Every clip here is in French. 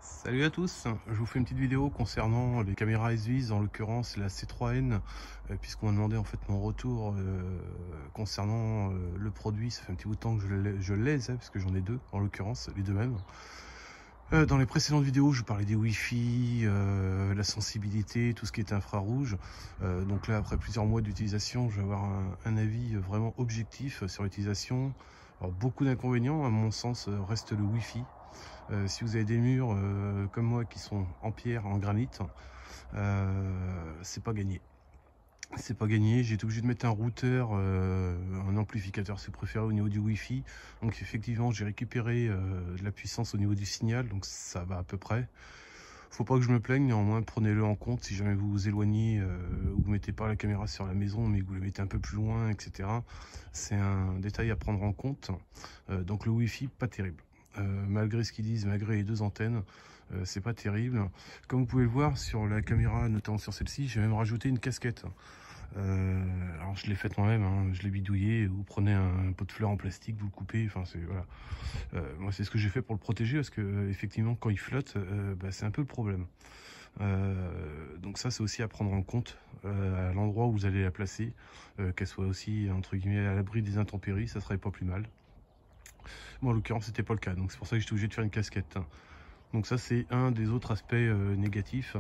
Salut à tous, je vous fais une petite vidéo concernant les caméras SVIS, en l'occurrence la C3N, puisqu'on m'a demandé en fait mon retour concernant le produit. Ça fait un petit bout de temps que je l'ai, parce que j'en ai deux en l'occurrence, les deux mêmes. Dans les précédentes vidéos, je vous parlais des Wi-Fi, la sensibilité, tout ce qui est infrarouge. Donc là, après plusieurs mois d'utilisation, je vais avoir un avis vraiment objectif sur l'utilisation. Alors, beaucoup d'inconvénients, à mon sens, reste le Wi-Fi. Si vous avez des murs comme moi qui sont en pierre, en granit, c'est pas gagné. C'est pas gagné, j'ai été obligé de mettre un routeur, un amplificateur si vous préférez, au niveau du Wi-Fi. Donc effectivement j'ai récupéré de la puissance au niveau du signal, donc ça va à peu près. Faut pas que je me plaigne, néanmoins prenez-le en compte si jamais vous vous éloignez ou vous mettez pas la caméra sur la maison mais que vous la mettez un peu plus loin, etc. C'est un détail à prendre en compte. Donc le Wi-Fi pas terrible. Malgré ce qu'ils disent, malgré les deux antennes, c'est pas terrible. Comme vous pouvez le voir sur la caméra, notamment sur celle-ci, j'ai même rajouté une casquette. Alors je l'ai faite moi-même, hein, je l'ai bidouillé. Vous prenez un pot de fleurs en plastique, vous le coupez, enfin c'est voilà. Moi c'est ce que j'ai fait pour le protéger parce que effectivement quand il flotte, c'est un peu le problème. Donc ça c'est aussi à prendre en compte à l'endroit où vous allez la placer, qu'elle soit aussi entre guillemets à l'abri des intempéries, ça serait pas plus mal. Moi en l'occurrence c'était pas le cas, donc c'est pour ça que j'étais obligé de faire une casquette. Donc ça c'est un des autres aspects négatifs.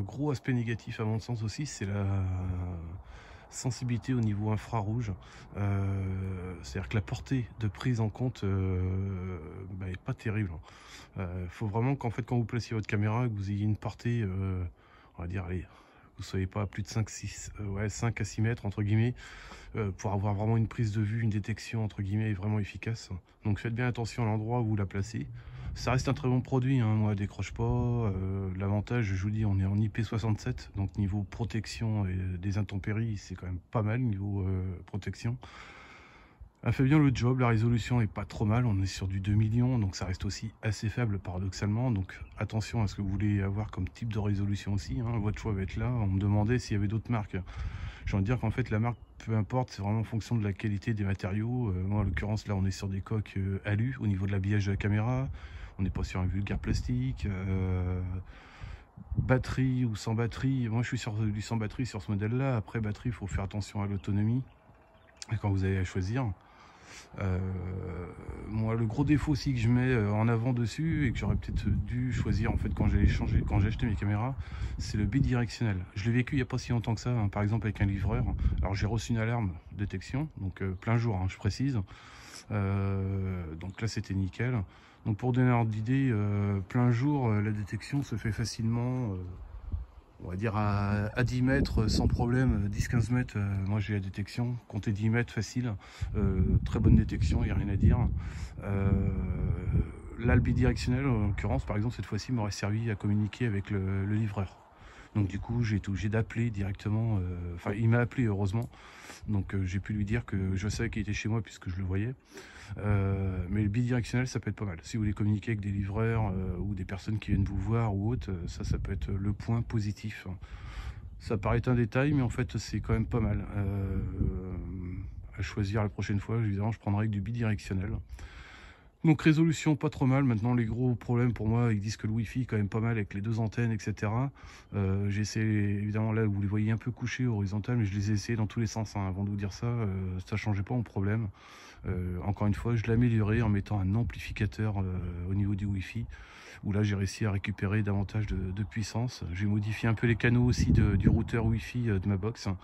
Gros aspect négatif à mon sens aussi, c'est la sensibilité au niveau infrarouge. C'est-à-dire que la portée de prise en compte est pas terrible. Faut vraiment qu'en fait quand vous placiez votre caméra, que vous ayez une portée, on va dire, allez, vous soyez pas à plus de 5 à 6 mètres entre guillemets, pour avoir vraiment une prise de vue, une détection entre guillemets vraiment efficace. Donc faites bien attention à l'endroit où vous la placez. Ça reste un très bon produit, hein, moi décroche pas. L'avantage, je vous dis, on est en IP67, donc niveau protection et des intempéries, c'est quand même pas mal niveau protection. Elle fait bien le job, la résolution est pas trop mal, on est sur du 2 millions, donc ça reste aussi assez faible paradoxalement. Donc attention à ce que vous voulez avoir comme type de résolution aussi, hein, votre choix va être là. On me demandait s'il y avait d'autres marques. J'ai envie de dire qu'en fait la marque, peu importe, c'est vraiment en fonction de la qualité des matériaux. Moi en l'occurrence là on est sur des coques alu au niveau de l'habillage de la caméra. On n'est pas sur un vulgaire plastique. Batterie ou sans batterie, moi je suis sur du sans batterie sur ce modèle là. Après batterie, il faut faire attention à l'autonomie quand vous avez à choisir. Moi le gros défaut aussi que je mets en avant dessus et que j'aurais peut-être dû choisir en fait quand j'ai acheté mes caméras, c'est le bidirectionnel. Je l'ai vécu il n'y a pas si longtemps que ça, hein, par exemple avec un livreur. Alors j'ai reçu une alarme détection, donc plein jour, hein, je précise. Donc là c'était nickel. Donc pour donner un ordre d'idée, plein jour, la détection se fait facilement, on va dire à 10 mètres sans problème, 10-15 mètres, moi j'ai la détection, comptez 10 mètres facile, très bonne détection, il n'y a rien à dire. Là le bidirectionnel en l'occurrence par exemple cette fois-ci m'aurait servi à communiquer avec le livreur. Donc du coup j'ai été obligé d'appeler directement, enfin il m'a appelé heureusement, donc j'ai pu lui dire que je savais qu'il était chez moi puisque je le voyais. Mais le bidirectionnel ça peut être pas mal. Si vous voulez communiquer avec des livreurs ou des personnes qui viennent vous voir ou autre, ça peut être le point positif. Ça paraît un détail mais en fait c'est quand même pas mal. À choisir la prochaine fois, évidemment je prendrai avec du bidirectionnel. Donc résolution pas trop mal. Maintenant les gros problèmes pour moi, ils disent que le Wi-Fi est quand même pas mal avec les deux antennes, etc. J'ai essayé, évidemment là vous les voyez un peu couchés horizontal, mais je les ai essayés dans tous les sens, hein. Avant de vous dire ça changeait pas mon problème. Encore une fois je l'ai amélioré en mettant un amplificateur au niveau du Wi-Fi, où là j'ai réussi à récupérer davantage de puissance. J'ai modifié un peu les canaux aussi du routeur Wi-Fi de ma box, hein,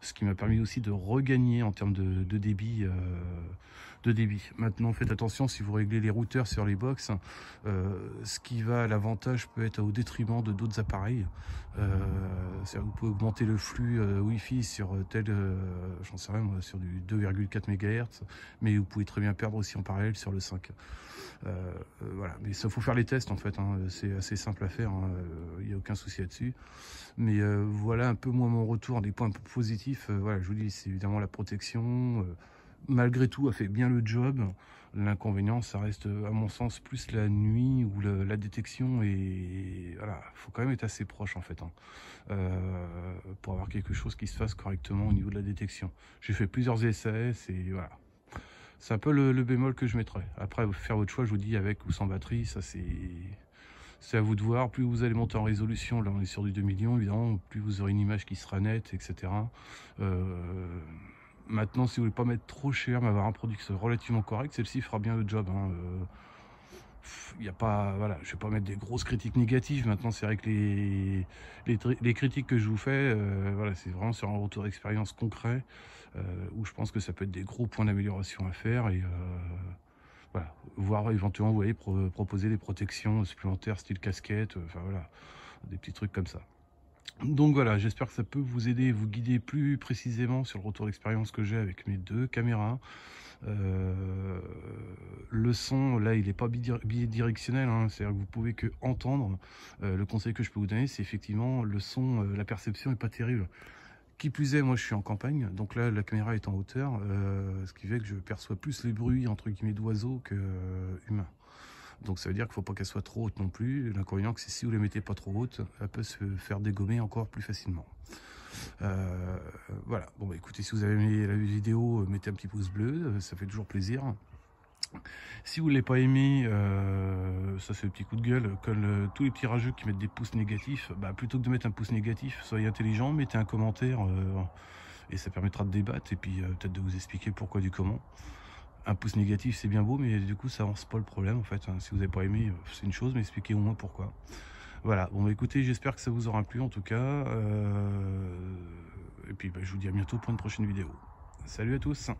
ce qui m'a permis aussi de regagner en termes de débit. Maintenant faites attention si vous réglez les routeurs sur les box, ce qui va à l'avantage peut être au détriment de d'autres appareils. Vous pouvez augmenter le flux Wi-Fi sur j'en sais rien moi, sur du 2,4 MHz, mais vous pouvez très bien perdre aussi en parallèle sur le 5. Voilà, mais ça faut faire les tests en fait, hein. C'est assez simple à faire, hein. Il n'y a aucun souci là-dessus. Mais voilà un peu moins mon retour, des points positifs. Voilà, je vous dis, c'est évidemment la protection. Malgré tout, a fait bien le job. L'inconvénient, ça reste à mon sens plus la nuit ou la détection, et voilà, faut quand même être assez proche en fait, hein, pour avoir quelque chose qui se fasse correctement au niveau de la détection. J'ai fait plusieurs essais, et voilà. C'est un peu le bémol que je mettrais. Après, faire votre choix, je vous dis, avec ou sans batterie, ça C'est à vous de voir. Plus vous allez monter en résolution, là on est sur du 2 millions évidemment, plus vous aurez une image qui sera nette, etc. Maintenant, si vous voulez pas mettre trop cher, mais avoir un produit qui soit relativement correct, celle-ci fera bien le job, hein. Il y a pas, voilà, je vais pas mettre des grosses critiques négatives. Maintenant, c'est vrai que les critiques que je vous fais, voilà, c'est vraiment sur un retour d'expérience concret, où je pense que ça peut être des gros points d'amélioration à faire et voilà, voire éventuellement, vous voyez, proposer des protections supplémentaires style casquette, enfin voilà, des petits trucs comme ça. Donc voilà, j'espère que ça peut vous aider, vous guider plus précisément sur le retour d'expérience que j'ai avec mes 2 caméras. Le son, là, il n'est pas bidirectionnel, hein, c'est-à-dire que vous pouvez que entendre. Le conseil que je peux vous donner, c'est effectivement le son, la perception est pas terrible. Qui plus est, moi je suis en campagne, donc là la caméra est en hauteur, ce qui fait que je perçois plus les bruits entre guillemets d'oiseaux que humains. Donc ça veut dire qu'il ne faut pas qu'elle soit trop haute non plus. L'inconvénient, c'est que si vous ne les mettez pas trop haute, elle peut se faire dégommer encore plus facilement. Voilà, bon bah écoutez, si vous avez aimé la vidéo, mettez un petit pouce bleu, ça fait toujours plaisir. Si vous ne l'avez pas aimé, ça c'est le petit coup de gueule, comme tous les petits rageux qui mettent des pouces négatifs, bah, plutôt que de mettre un pouce négatif, soyez intelligent, mettez un commentaire, et ça permettra de débattre, et puis peut-être de vous expliquer pourquoi du comment. Un pouce négatif c'est bien beau, mais du coup ça avance pas le problème en fait, hein. Si vous n'avez pas aimé, c'est une chose, mais expliquez au moins pourquoi. Voilà, bon bah écoutez, j'espère que ça vous aura plu en tout cas, et puis bah, je vous dis à bientôt pour une prochaine vidéo. Salut à tous.